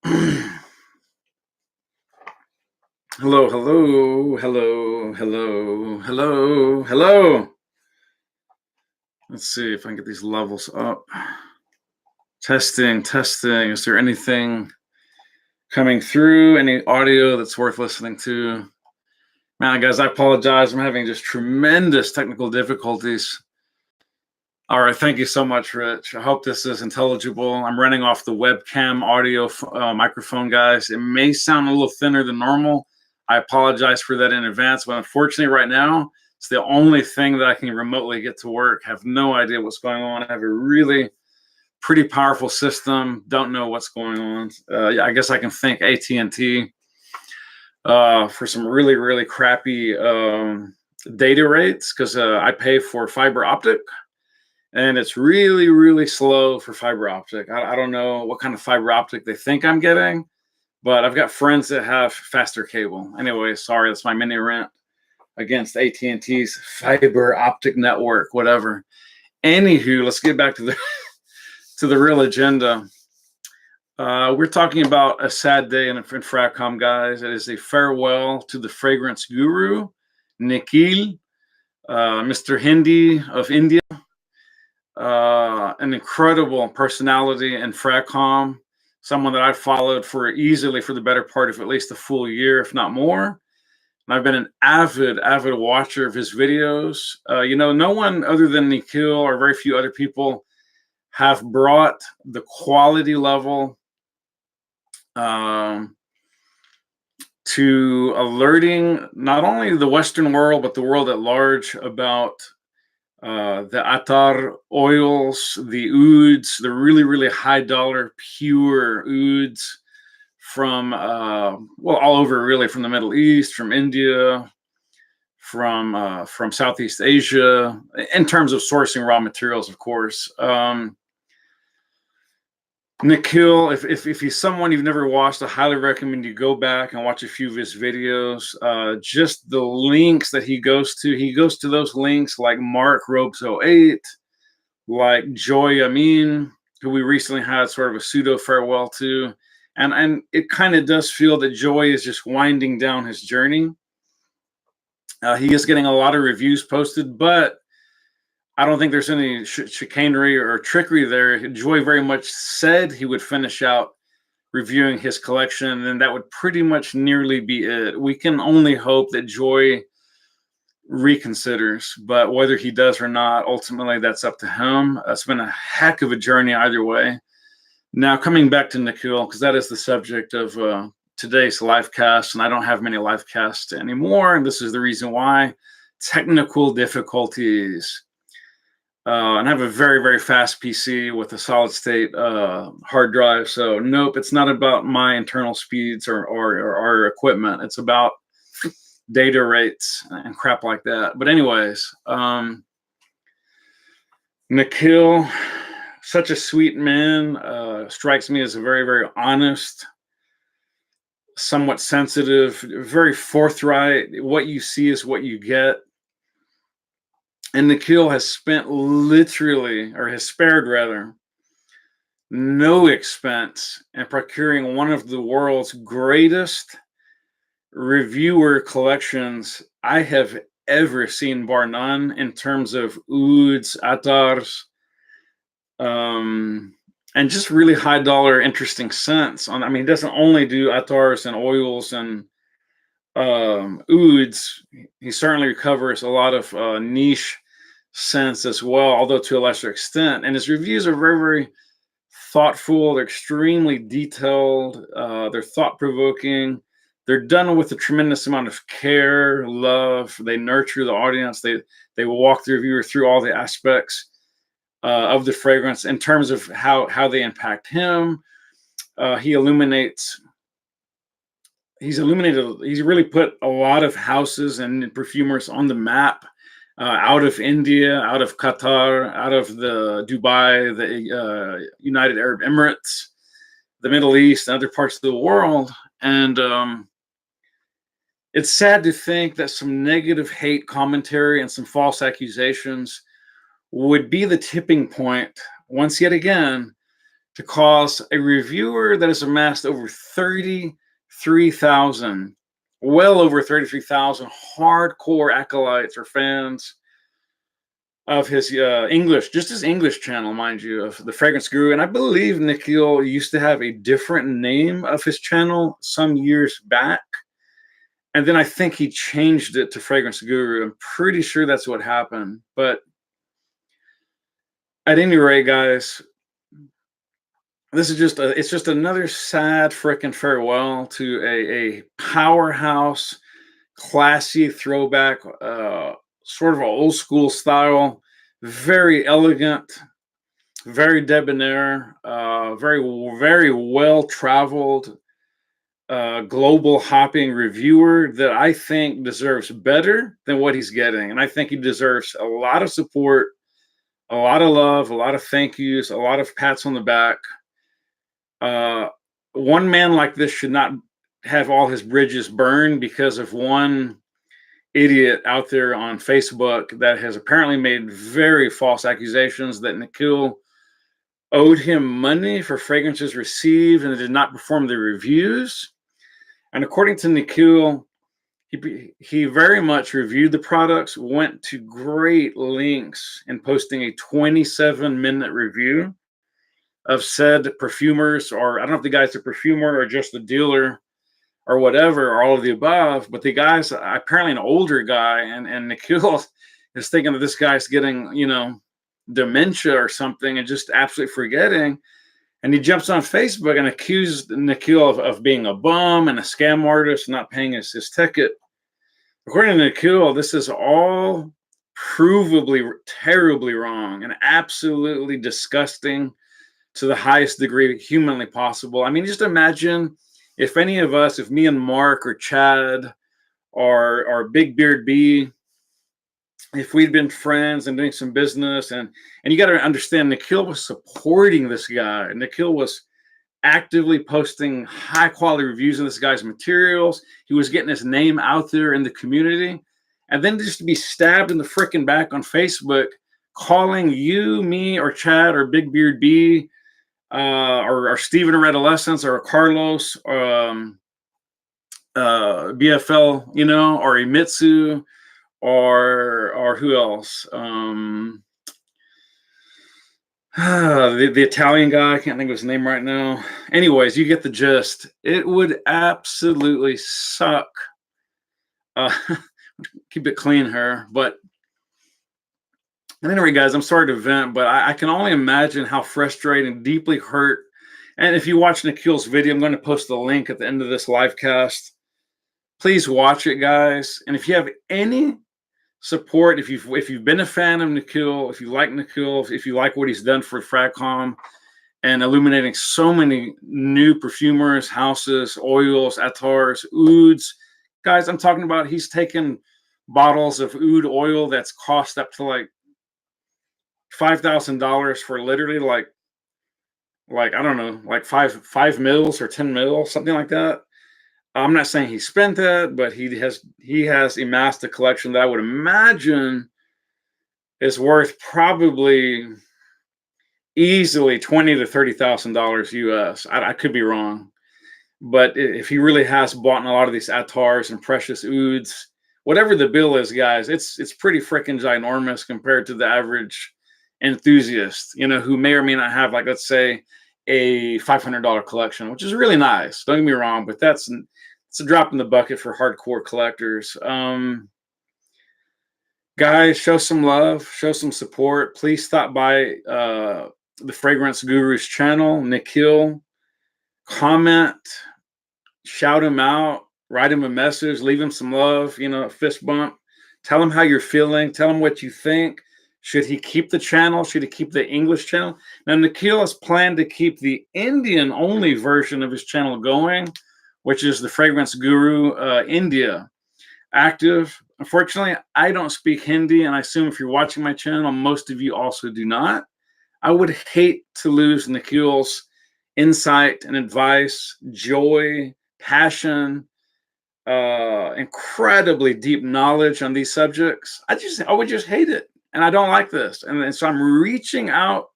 Hello, hello, hello, hello, hello, hello. Let's see if I can get these levels up. Testing, testing. Is there anything coming through? Any audio that's worth listening to? Man, guys, I apologize. I'm having just tremendous technical difficulties. All right, thank you so much, Rich. I hope this is intelligible. I'm running off the webcam audio microphone, guys. It may sound a little thinner than normal. I apologize for that in advance, but unfortunately right now, it's the only thing that I can remotely get to work. Have no idea what's going on. I have a really pretty powerful system. Don't know what's going on. I guess I can thank AT&T for some really, really crappy data rates because I pay for fiber optic. And it's really, really slow for fiber optic. I don't know what kind of fiber optic they think I'm getting, but I've got friends that have faster cable. Anyway, sorry, that's my mini rant against AT&T's fiber optic network, whatever. Anywho, let's get back to the to the real agenda. We're talking about a sad day in Fragcom, guys. It is a farewell to the fragrance guru, Nikhil, Mr. Hindi of India. An incredible personality in Fragcom, someone that I've followed for the better part of at least a full year, if not more. And I've been an avid watcher of his videos. No one other than Nikhil or very few other people have brought the quality level to alerting not only the Western world, but the world at large about the attar oils, the ouds, the really, really high dollar pure ouds from, all over really, from the Middle East, from India, from Southeast Asia, in terms of sourcing raw materials, of course. Nikhil, if he's someone you've never watched, I highly recommend you go back and watch a few of his videos. Just the links that he goes to those links like Mark Ropes 08, like Joy Amin, who we recently had sort of a pseudo farewell to. And it kind of does feel that Joy is just winding down his journey. He is getting a lot of reviews posted, but I don't think there's any chicanery or trickery there. Joy very much said he would finish out reviewing his collection, and that would pretty much nearly be it. We can only hope that Joy reconsiders, but whether he does or not, ultimately that's up to him. It's been a heck of a journey either way. Now, coming back to Nikhil, because that is the subject of today's live cast, and I don't have many live casts anymore, and this is the reason why. Technical difficulties. And I have a very, very fast PC with a solid state hard drive. So nope, it's not about my internal speeds or our equipment. It's about data rates and crap like that. But anyways, Nikhil, such a sweet man, strikes me as a very, very honest, somewhat sensitive, very forthright. What you see is what you get. And Nikhil has spared rather, no expense in procuring one of the world's greatest reviewer collections I have ever seen, bar none, in terms of ouds, attars, and just really high dollar, interesting scents. He doesn't only do attars and oils and ouds. He certainly covers a lot of niche sense as well, although to a lesser extent. And his reviews are very, very thoughtful. They're extremely detailed. They're thought-provoking. They're done with a tremendous amount of care, love. They nurture the audience. They walk the reviewer through all the aspects of the fragrance in terms of how they impact him. He's really put a lot of houses and perfumers on the map. Out of India, out of Qatar, out of the Dubai, the United Arab Emirates, the Middle East, and other parts of the world. And it's sad to think that some negative hate commentary and some false accusations would be the tipping point, once yet again, to cause a reviewer that has amassed over 33,000, well over 33,000 hardcore acolytes or fans of his English, just his English channel, mind you, of the Fragrance Guru. And I believe Nikhil used to have a different name of his channel some years back. And then I think he changed it to Fragrance Guru. I'm pretty sure that's what happened. But at any rate, guys, this is it's just another sad freaking farewell to a powerhouse, classy throwback, sort of an old school style, very elegant, very debonair, very well traveled, global hopping reviewer that I think deserves better than what he's getting. And I think he deserves a lot of support, a lot of love, a lot of thank yous, a lot of pats on the back. One man like this should not have all his bridges burned because of one idiot out there on Facebook that has apparently made very false accusations that Nikhil owed him money for fragrances received and did not perform the reviews. And according to Nikhil, he very much reviewed the products, went to great lengths in posting a 27-minute review of said perfumers, or I don't know if the guy's a perfumer or just the dealer or whatever, or all of the above, but the guy's apparently an older guy, and Nikhil is thinking that this guy's getting, dementia or something and just absolutely forgetting. And he jumps on Facebook and accused Nikhil of being a bum and a scam artist, not paying his ticket. According to Nikhil, this is all provably terribly wrong and absolutely disgusting to the highest degree humanly possible. I mean, just imagine if any of us, if me and Mark or Chad or Big Beard B, if we'd been friends and doing some business, and you got to understand, Nikhil was supporting this guy. Nikhil was actively posting high quality reviews of this guy's materials. He was getting his name out there in the community. And then just to be stabbed in the freaking back on Facebook, calling you, me, or Chad, or Big Beard B, or Steven or Adolescence, or Carlos, BFL, or Imitsu, or who else? The Italian guy, I can't think of his name right now. Anyways, you get the gist. It would absolutely suck. Keep it clean here, but anyway, guys, I'm sorry to vent, but I can only imagine how frustrating, deeply hurt. And if you watch Nikhil's video, I'm going to post the link at the end of this live cast. Please watch it, guys. And if you have any support, if you've been a fan of Nikhil, if you like Nikhil, if you like what he's done for Fragcom and illuminating so many new perfumers, houses, oils, attars, ouds, guys, I'm talking about he's taken bottles of oud oil that's cost up to like $5,000 for literally like I don't know, like five mils or 10 mils, something like that. I'm not saying he spent that, but he has amassed a collection that I would imagine is worth probably easily $20,000 to $30,000 US. I could be wrong, but if he really has bought a lot of these attars and precious ouds, whatever the bill is, guys, it's pretty freaking ginormous compared to the average enthusiast, who may or may not have, like, let's say, a $500 collection, which is really nice. Don't get me wrong, but it's a drop in the bucket for hardcore collectors. Guys, show some love, show some support. Please stop by the Fragrance Guru's channel, Nikhil. Comment, shout him out, write him a message, leave him some love, a fist bump. Tell him how you're feeling. Tell him what you think. Should he keep the channel? Should he keep the English channel? Now, Nikhil has planned to keep the Indian-only version of his channel going, which is the Fragrance Guru India active. Unfortunately, I don't speak Hindi, and I assume if you're watching my channel, most of you also do not. I would hate to lose Nikhil's insight and advice, joy, passion, incredibly deep knowledge on these subjects. I would just hate it. And I don't like this. And so I'm reaching out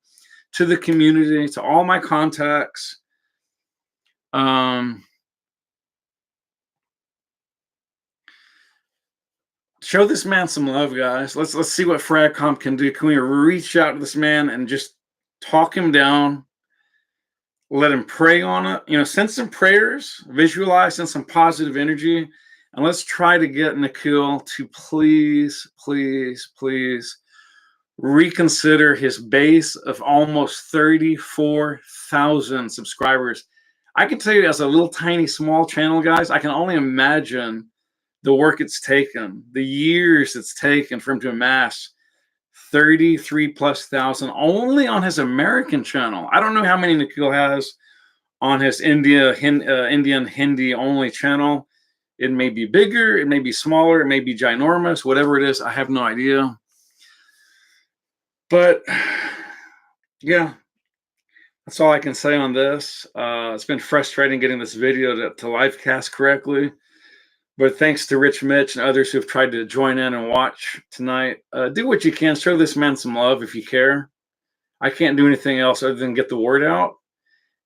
to the community, to all my contacts. Show this man some love, guys. Let's see what Fragcom can do. Can we reach out to this man and just talk him down? Let him pray on it. You know, send some prayers, visualize, send some positive energy, and let's try to get Nikhil to please, please, please reconsider his base of almost 34,000 subscribers. I can tell you, as a little tiny small channel, guys, I can only imagine the work it's taken, the years it's taken for him to amass 33 plus thousand only on his American channel. I don't know how many Nikhil has on his Indian Hindi only channel. It may be bigger, it may be smaller, it may be ginormous, whatever it is, I have no idea. But yeah, that's all I can say on this. It's been frustrating getting this video to live cast correctly. But thanks to Rich Mitch and others who have tried to join in and watch tonight. Do what you can. Show this man some love if you care. I can't do anything else other than get the word out.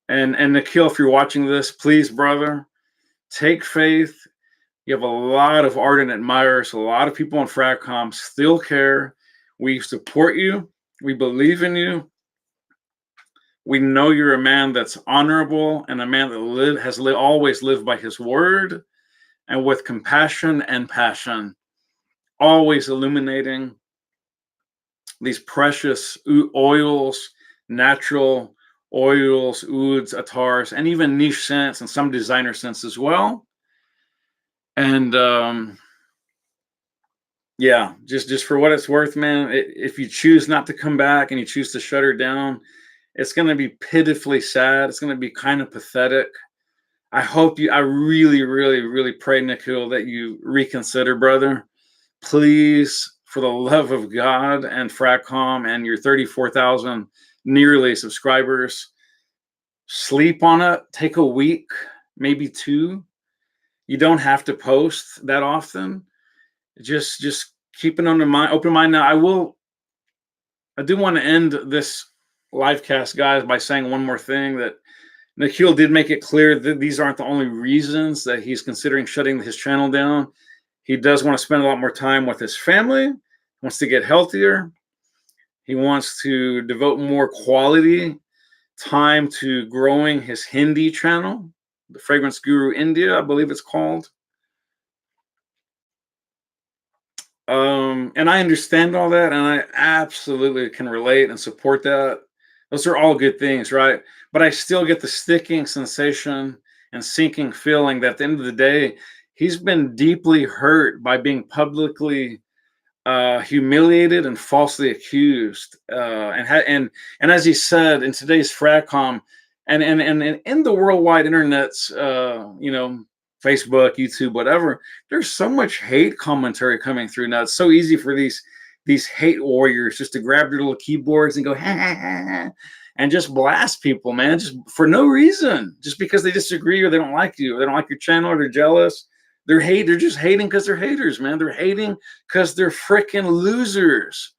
And Nikhil, if you're watching this, please, brother, take faith. You have a lot of ardent admirers. A lot of people on Fragcom still care. We support you. We believe in you. We know you're a man that's honorable and a man that has always lived by his word, and with compassion and passion, always illuminating these precious oils, natural oils, ouds, attars, and even niche scents and some designer scents as well. And yeah, just for what it's worth, man, if you choose not to come back and you choose to shut her down, it's going to be pitifully sad. It's going to be kind of pathetic. I really, really, really pray, Nikhil, that you reconsider, brother. Please, for the love of God and Fragcom and your 34,000 nearly subscribers, sleep on it. Take a week, maybe 2. You don't have to post that often. Just keep an open mind. Now, I do want to end this live cast, guys, by saying one more thing, that Nikhil did make it clear that these aren't the only reasons that he's considering shutting his channel down. He does want to spend a lot more time with his family. He wants to get healthier. He wants to devote more quality time to growing his Hindi channel, the Fragrance Guru India, I believe it's called. And I understand all that, and I absolutely can relate and support that. Those are all good things, right? But I still get the sticking sensation and sinking feeling that at the end of the day, he's been deeply hurt by being publicly humiliated and falsely accused. And as he said in today's Fragcom, and in the worldwide internet's, Facebook, YouTube, whatever, there's so much hate commentary coming through now. It's so easy for these hate warriors just to grab their little keyboards and go, ha, ha, ha, ha, and just blast people, man, just for no reason, just because they disagree or they don't like you, or they don't like your channel, or they're jealous. They're just hating because they're haters, man. They're hating because they're freaking losers.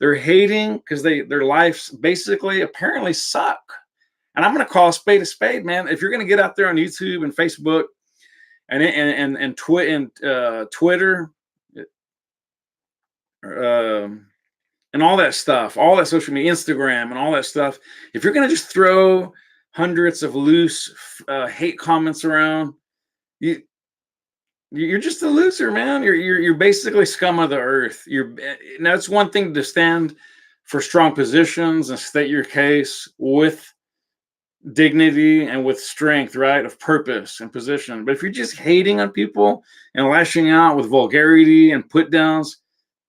They're hating because their lives basically apparently suck. And I'm going to call a spade, man. If you're going to get out there on YouTube and Facebook and Twitter, and all that stuff, all that social media, Instagram, and all that stuff, if you're going to just throw hundreds of loose hate comments around, you're just a loser, man. You're basically scum of the earth. Now, it's one thing to stand for strong positions and state your case with dignity and with strength, right, of purpose and position. But if you're just hating on people and lashing out with vulgarity and put downs,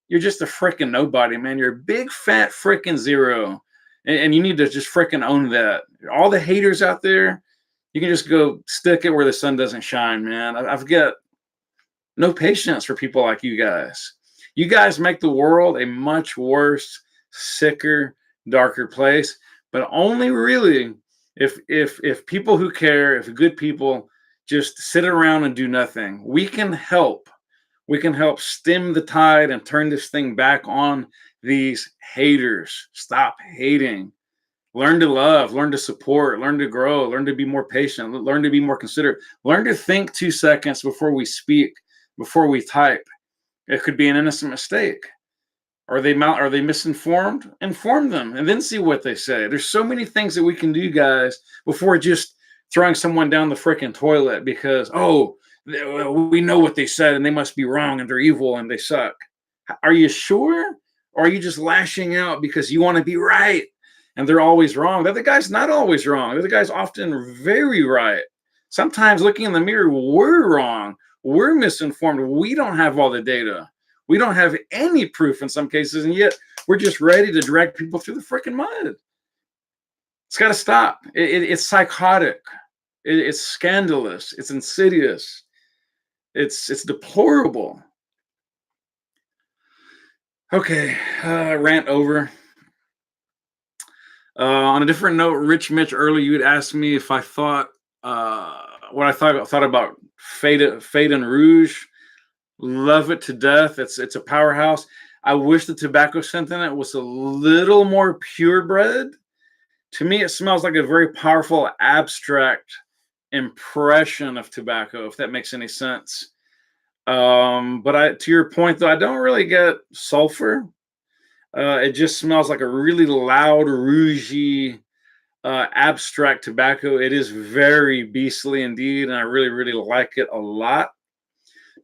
you're just a freaking nobody, man. You're a big fat freaking zero, and you need to just freaking own that. All the haters out there, you can just go stick it where the sun doesn't shine, man. I've got no patience for people like you guys. You guys make the world a much worse, sicker, darker place, but only really if people who care, if good people just sit around and do nothing. We can help stem the tide and turn this thing back on these haters. Stop hating. Learn to love, learn to support, learn to grow, learn to be more patient, learn to be more considerate, learn to think 2 seconds before we speak, before we type. It could be an innocent mistake. Are they misinformed? Inform them and then see what they say. There's so many things that we can do, guys, before just throwing someone down the freaking toilet because, oh, we know what they said and they must be wrong and they're evil and they suck. Are you sure? Or are you just lashing out because you want to be right and they're always wrong? The other guy's not always wrong. The other guy's often very right. Sometimes looking in the mirror, we're wrong. We're misinformed. We don't have all the data. We don't have any proof in some cases, and yet we're just ready to drag people through the freaking mud. It's got to stop. It's psychotic. It's scandalous. It's insidious. It's deplorable. Okay, rant over. On a different note, Rich Mitch, earlier you had asked me if I thought what I thought about Fade and Rouge. Love it to death. It's a powerhouse. I wish the tobacco scent in it was a little more purebred. To me, it smells like a very powerful abstract impression of tobacco, if that makes any sense. But to your point, though, I don't really get sulfur. It just smells like a really loud, rougey, abstract tobacco. It is very beastly indeed, and I really, really like it a lot.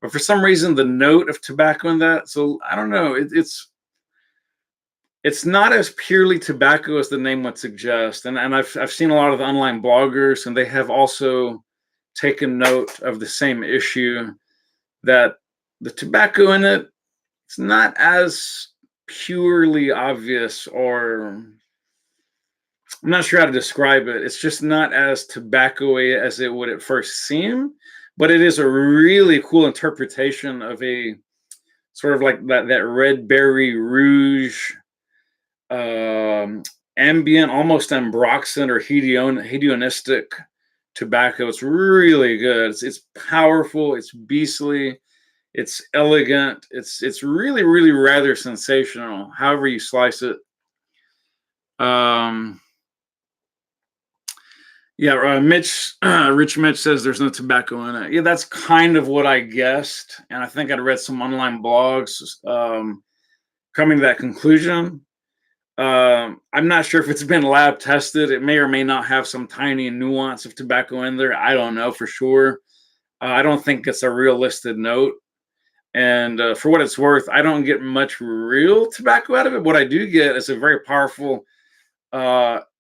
But for some reason, the note of tobacco in that, so I don't know, it's not as purely tobacco as the name would suggest. And I've seen a lot of the online bloggers, and they have also taken note of the same issue, that the tobacco in it, it's not as purely obvious, or I'm not sure how to describe it. It's just not as tobacco-y as it would at first seem. But it is a really cool interpretation of a sort of like that red berry rouge, ambient, almost ambroxan or hedonistic tobacco. It's really good. It's powerful. It's beastly. It's elegant. It's really, really rather sensational, however you slice it. Yeah, Rich Mitch says there's no tobacco in it. Yeah, that's kind of what I guessed. And I think I'd read some online blogs coming to that conclusion. I'm not sure if it's been lab tested. It may or may not have some tiny nuance of tobacco in there. I don't know for sure. I don't think it's a real listed note. And for what it's worth, I don't get much real tobacco out of it. What I do get is a very powerful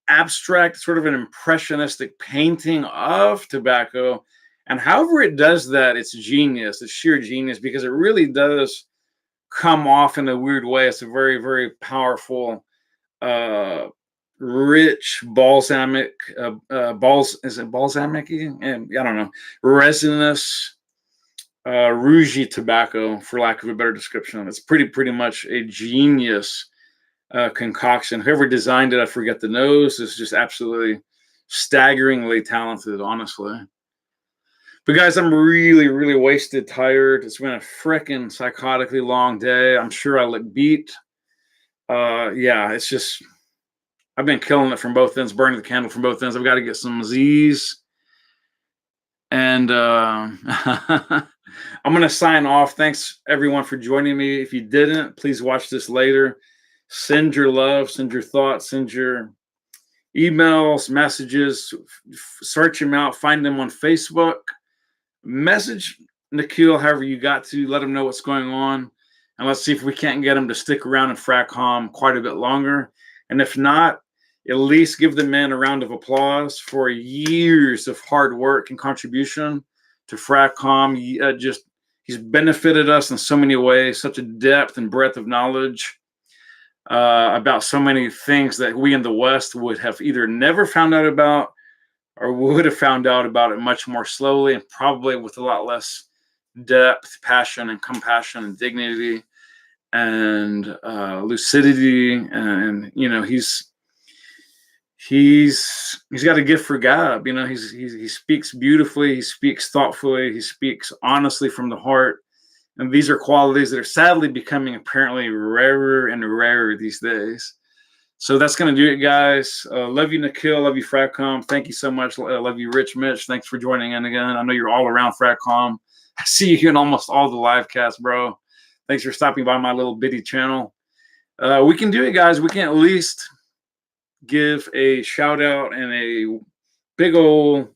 abstract, sort of an impressionistic painting of tobacco. And however it does that, it's genius. It's sheer genius, because it really does come off in a weird way. It's a very, very powerful, rich balsamic, is it balsamic-y? And I don't know, resinous, rougey tobacco, for lack of a better description. It's pretty much a genius concoction. Whoever designed it, I forget the nose, is just absolutely staggeringly talented, honestly. But guys, I'm really, really wasted, tired. It's been a frickin' psychotically long day. I'm sure I look beat. Yeah, it's just, I've been killing it from both ends, burning the candle from both ends. I've got to get some Z's. And I'm going to sign off. Thanks, everyone, for joining me. If you didn't, please watch this later. Send your love, send your thoughts, send your emails, messages. Search them out. Find them on Facebook. Message Nikhil however you got to. Let him know what's going on. And let's see if we can't get him to stick around in Fragcom quite a bit longer. And if not, at least give the man a round of applause for years of hard work and contribution to Fragcom. He's benefited us in so many ways, such a depth and breadth of knowledge about so many things that we in the West would have either never found out about, or would have found out about it much more slowly, and probably with a lot less depth, passion, and compassion, and dignity, and lucidity. And you know, he's got a gift for gab. You know, he speaks beautifully, he speaks thoughtfully, he speaks honestly from the heart. And these are qualities that are sadly becoming apparently rarer and rarer these days. So that's going to do it, guys. Love you, Nikhil. Love you, Fragcom. Thank you so much. Love you, Rich Mitch. Thanks for joining in again. I know you're all around Fragcom. I see you in almost all the live casts, bro. Thanks for stopping by my little bitty channel. We can do it, guys. We can at least give a shout out and a big old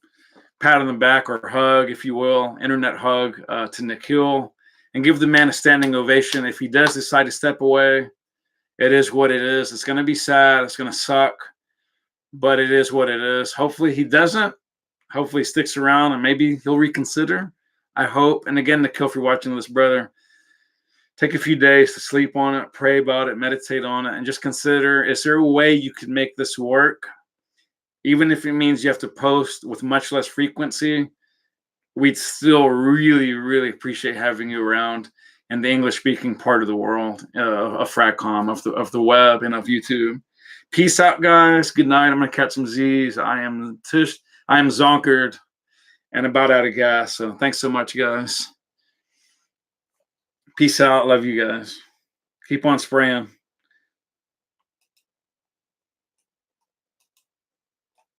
pat on the back or hug, if you will, internet hug to Nikhil, and give the man a standing ovation. If he does decide to step away, it is what it is. It's going to be sad. It's going to suck, but it is what it is. Hopefully he doesn't. Hopefully he sticks around and maybe he'll reconsider. I hope. And again, Nikhil, if you're watching this, brother, take a few days to sleep on it, pray about it, meditate on it, and just consider, is there a way you could make this work? Even if it means you have to post with much less frequency, we'd still really, really appreciate having you around in the English-speaking part of the world, of Fragcom, of the web, and of YouTube. Peace out, guys. Good night. I'm gonna catch some Z's. I am zonkered and about out of gas. So thanks so much, guys. Peace out. Love you guys. Keep on spraying.